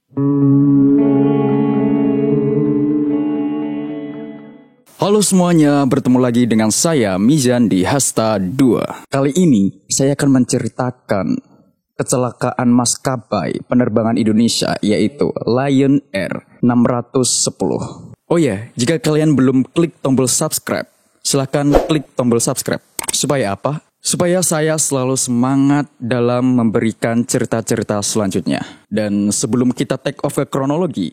Halo semuanya, bertemu lagi dengan saya Mizan di Hasta 2. Kali ini saya akan menceritakan kecelakaan maskapai penerbangan Indonesia yaitu Lion Air 610. Oh ya, jika kalian belum klik tombol subscribe, silahkan klik tombol subscribe. Supaya apa? Supaya saya selalu semangat dalam memberikan cerita-cerita selanjutnya. Dan sebelum kita take off ke kronologi,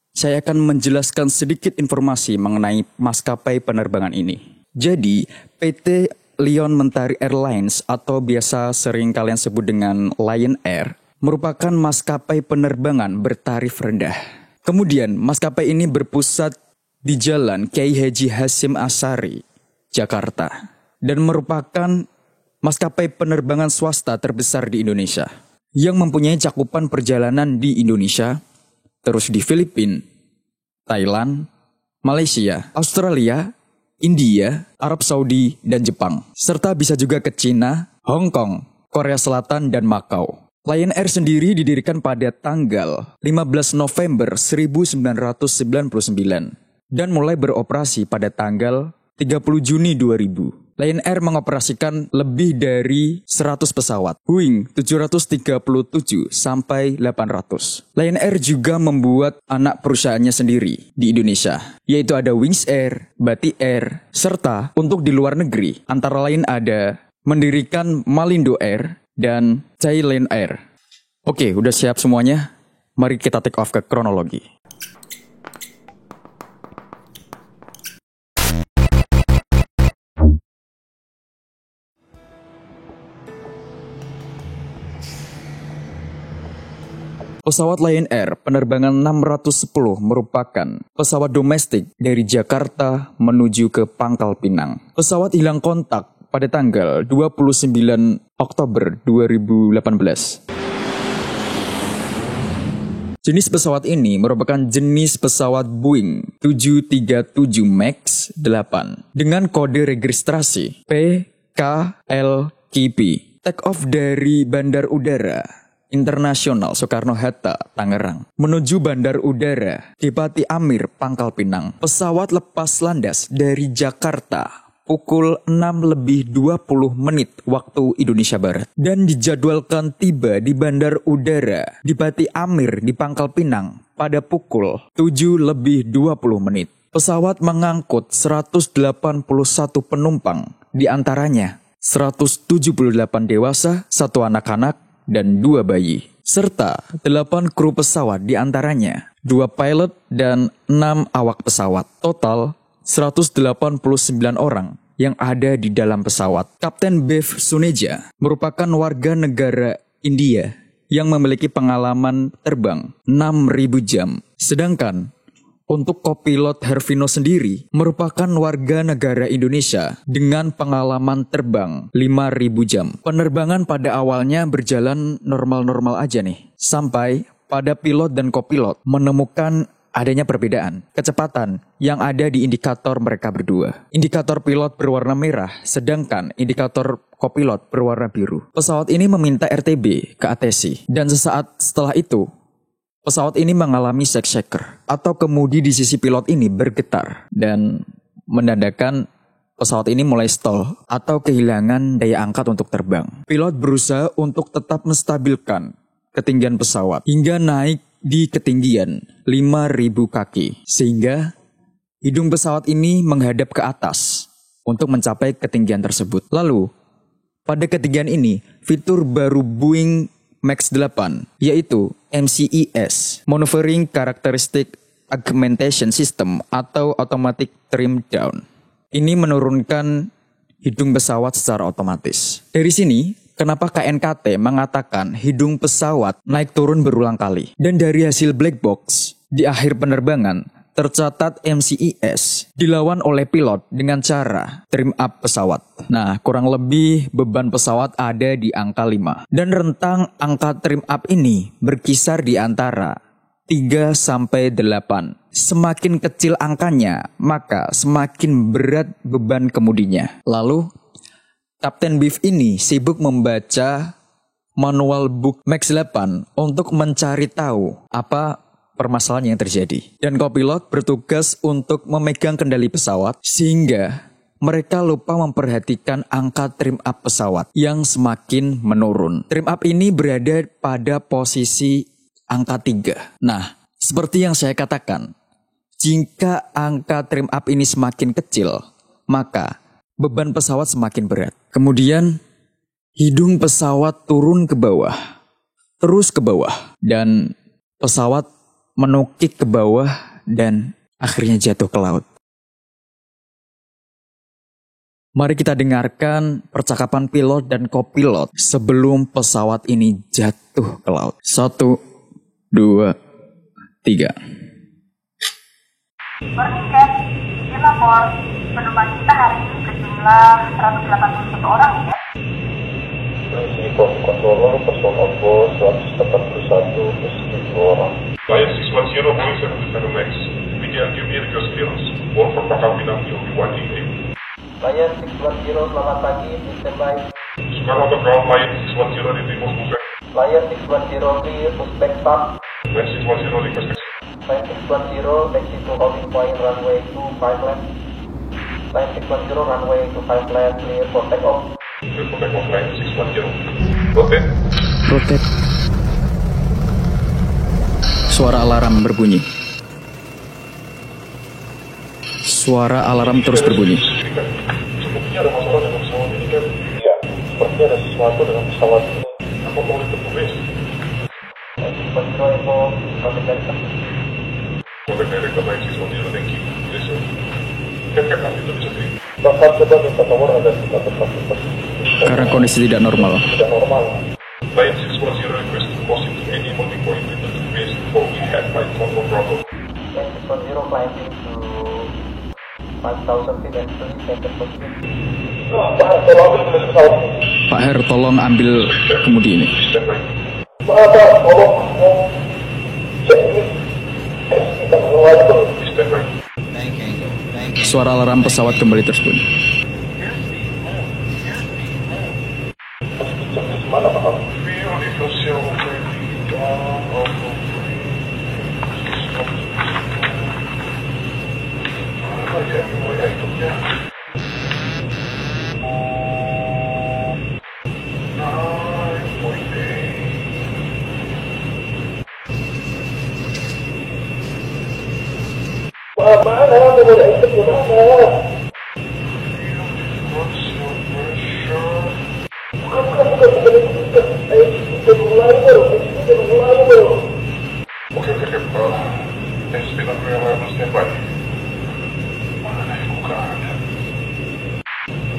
saya akan menjelaskan sedikit informasi mengenai maskapai penerbangan ini. Jadi, PT Lion Mentari Airlines atau biasa sering kalian sebut dengan Lion Air merupakan maskapai penerbangan bertarif rendah. Kemudian, maskapai ini berpusat di Jalan Kiai Haji Hasyim Asy'ari, Jakarta, dan merupakan maskapai penerbangan swasta terbesar di Indonesia yang mempunyai cakupan perjalanan di Indonesia, terus di Filipina, Thailand, Malaysia, Australia, India, Arab Saudi, dan Jepang. Serta bisa juga ke Cina, Hong Kong, Korea Selatan, dan Makau. Lion Air sendiri didirikan pada tanggal 15 November 1999 dan mulai beroperasi pada tanggal 30 Juni 2000. Lion Air mengoperasikan lebih dari 100 pesawat, Boeing 737 sampai 800. Lion Air juga membuat anak perusahaannya sendiri di Indonesia, yaitu ada Wings Air, Batik Air, serta untuk di luar negeri, antara lain ada mendirikan Malindo Air dan Thailand Air. Oke, udah siap semuanya? Mari kita take off ke kronologi. Pesawat Lion Air penerbangan 610 merupakan pesawat domestik dari Jakarta menuju ke Pangkal Pinang. Pesawat hilang kontak pada tanggal 29 Oktober 2018. Jenis pesawat ini merupakan jenis pesawat Boeing 737 MAX 8 dengan kode registrasi PKLKP. Take off dari Bandar Udara Internasional Soekarno-Hatta, Tangerang, menuju Bandar Udara Depati Amir, Pangkal Pinang. Pesawat lepas landas dari Jakarta pukul 6:20 waktu Indonesia Barat dan dijadwalkan tiba di Bandar Udara Depati Amir di Pangkal Pinang pada pukul 7:20. Pesawat mengangkut 181 penumpang, di antaranya 178 dewasa, 1 anak-anak, dan 2 bayi, serta 8 kru pesawat, di antaranya 2 pilot dan 6 awak pesawat. Total 189 orang yang ada di dalam pesawat. Kapten Bev Suneja merupakan warga negara India yang memiliki pengalaman terbang 6.000 jam. Sedangkan untuk kopilot Hervino sendiri merupakan warga negara Indonesia dengan pengalaman terbang 5.000 jam. Penerbangan pada awalnya berjalan normal-normal aja nih, sampai pada pilot dan kopilot menemukan adanya perbedaan kecepatan yang ada di indikator mereka berdua. Indikator pilot berwarna merah, sedangkan indikator kopilot berwarna biru. Pesawat ini meminta RTB ke ATC, dan sesaat setelah itu pesawat ini mengalami shock shaker atau kemudi di sisi pilot ini bergetar dan menandakan pesawat ini mulai stall atau kehilangan daya angkat untuk terbang. Pilot berusaha untuk tetap menstabilkan ketinggian pesawat hingga naik di ketinggian 5.000 kaki sehingga hidung pesawat ini menghadap ke atas untuk mencapai ketinggian tersebut. Lalu pada ketinggian ini fitur baru Boeing MAX 8 yaitu MCES, Maneuvering Characteristic Augmentation System atau Automatic Trim Down. Ini menurunkan hidung pesawat secara otomatis. Dari sini, kenapa KNKT mengatakan hidung pesawat naik turun berulang kali. Dan dari hasil black box, di akhir penerbangan, tercatat MCES dilawan oleh pilot dengan cara trim up pesawat. Nah, kurang lebih beban pesawat ada di angka 5. Dan rentang angka trim up ini berkisar di antara 3 sampai 8. Semakin kecil angkanya, maka semakin berat beban kemudinya. Lalu, Kapten Beef ini sibuk membaca manual book Max 8 untuk mencari tahu apa permasalahan yang terjadi. Dan kopilot bertugas untuk memegang kendali pesawat sehingga mereka lupa memperhatikan angka trim up pesawat yang semakin menurun. Trim up ini berada pada posisi angka 3. Nah, seperti yang saya katakan, jika angka trim up ini semakin kecil, maka beban pesawat semakin berat. Kemudian hidung pesawat turun ke bawah, terus ke bawah, dan pesawat menukik ke bawah dan akhirnya jatuh ke laut. Mari kita dengarkan percakapan pilot dan kopilot sebelum pesawat ini jatuh ke laut. 1, 2, 3. Morning, Cap. Izin lapor. Penumpang kita hari ini berjumlah 181 orang, ya. Ini controller person on board 181 plus 7 orang. Lion 610 Boeing 737 Max. Begin give request clearance. Board for Pangkal Pinang POV 188. Lion 610, selamat pagi, please stand by. Soekarno to ground Lion 610 retrieve movement. Lion 610, clear to spec start. Lion 610 request taxi. Lion 610, taxi to holding point runway 25 left. Lion 610, runway 25 left, clear for takeoff. Clear for takeoff Lion 610. Rotate. Rotate. Suara alarm berbunyi. Suara alarm terus berbunyi. Sepertinya ada masalah dengan pesawat ini kan? Iya, sepertinya ada sesuatu dengan pesawat ini. Apa mau ditemukan? Lion 610, info, contact director. Contact director Lion 610, thank you. Yes, sir. Kan itu bisa sih. Bapak coba minta nomor agar kita tetap posisi. Karena kondisi tidak normal. Tidak normal. Lion 610 request to proceed to any holding point with the base before we head by control Bravo. Lion 610, climbing to 5,000 feet and please maintain position. Pak Her, tolong ambil kemudi ini. Stand by. Stand by. Suara alarm pesawat kembali tersebut. Feel if you see Okay. Speed up reliable standby. Mana ya bukan?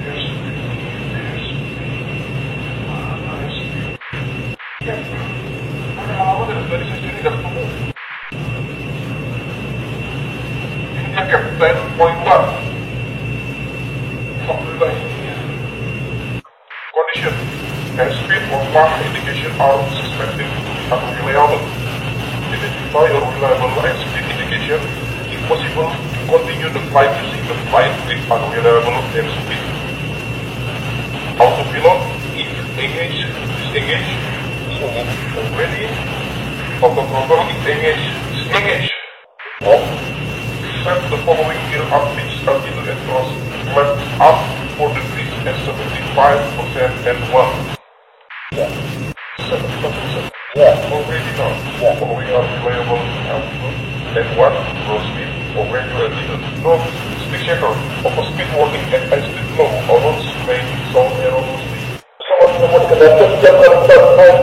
Yes. Mana ya speed? Ya. Mana alamat dari saya sendiri tidak ketemu. Ini dia Captain Point 1. Alhamdulillah ini ya. Condition. Airspeed or mark indication are suspected unreliable. Identify your reliable airspeed indication. If possible, continue the flight using the flight with unreliable airspeed. Autopilot, if engaged, disengage. Ready? Autothrottle, if engaged, disengage. Off. Set the following gear up pitch altitude and thrust. Left up 4 degrees and 75% and 1. Yeah. 7%. Yeah. Already now. Following are reliable altitude and 1. Gross speed. Already altitude. No. Speed checker. Over speed warning and high speed low. Errors may sound erroneously. Pesawat semua dikendalikan jam terbang.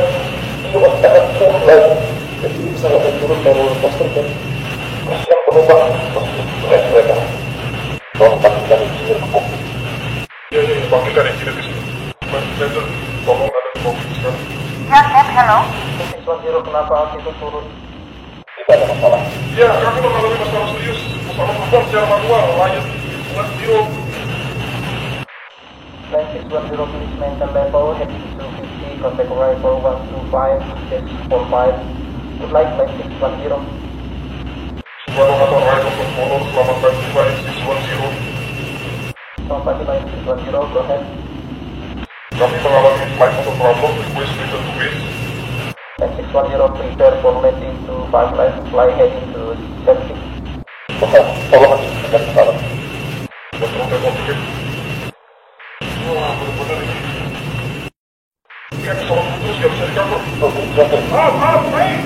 Ini masih sangat full lagi. Jadi pesawat yang turun baru lepas terbang. Kasihan penumpang. Mereka. Tolong pastikan engineer ke kopi. Ya. Pastikan engineer ke sini. Manager, tolong ada kopi sekarang. Ya, Cap, hello. 610, kenapa altitude turun? Tidak ada masalah. Ya, kami mengalami masalah serius. Pesawat terbang secara manual. Lion 610. Line 610, please maintain level, heading 250, contact arrival 125, dash 45. Good night, line 610. Soekarno Hatta Arrival Controller, selamat pagi Lion 610. Selamat pagi, line 610, go ahead. Kami mengalami flight auto problem request return to base. M610 prepare for landing to pipeline, fly heading to safety. Tolong hentikan sekarang. Control that object. Wah, bener-bener ini. Cap, tolong terus, gak bisa di-cover.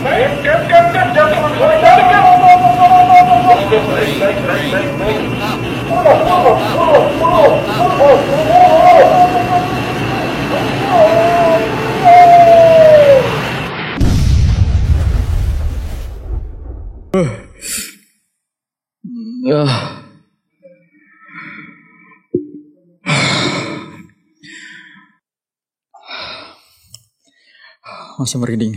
Naik, Cap, jangan bisa dicari, Cap. Naik. Masih merinding.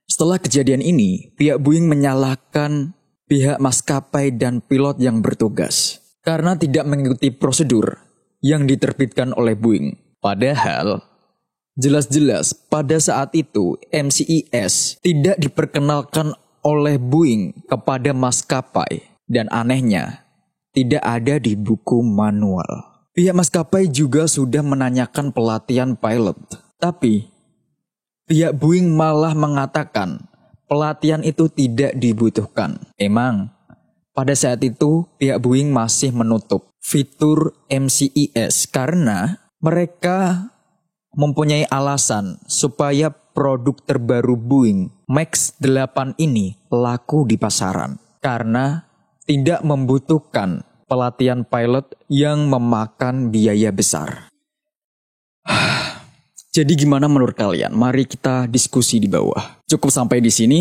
Setelah kejadian ini, pihak Boeing menyalahkan pihak maskapai dan pilot yang bertugas karena tidak mengikuti prosedur yang diterbitkan oleh Boeing. Padahal, jelas-jelas pada saat itu MCES tidak diperkenalkan oleh Boeing kepada maskapai dan anehnya tidak ada di buku manual. Pihak maskapai juga sudah menanyakan pelatihan pilot, tapi pihak Boeing malah mengatakan pelatihan itu tidak dibutuhkan. Emang, pada saat itu pihak Boeing masih menutup fitur MCES karena mereka mempunyai alasan supaya produk terbaru Boeing Max 8 ini laku di pasaran karena tidak membutuhkan pelatihan pilot yang memakan biaya besar. Jadi gimana menurut kalian? Mari kita diskusi di bawah. Cukup sampai di sini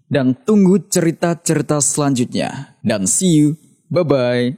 dan tunggu cerita-cerita selanjutnya. Dan see you. Bye-bye.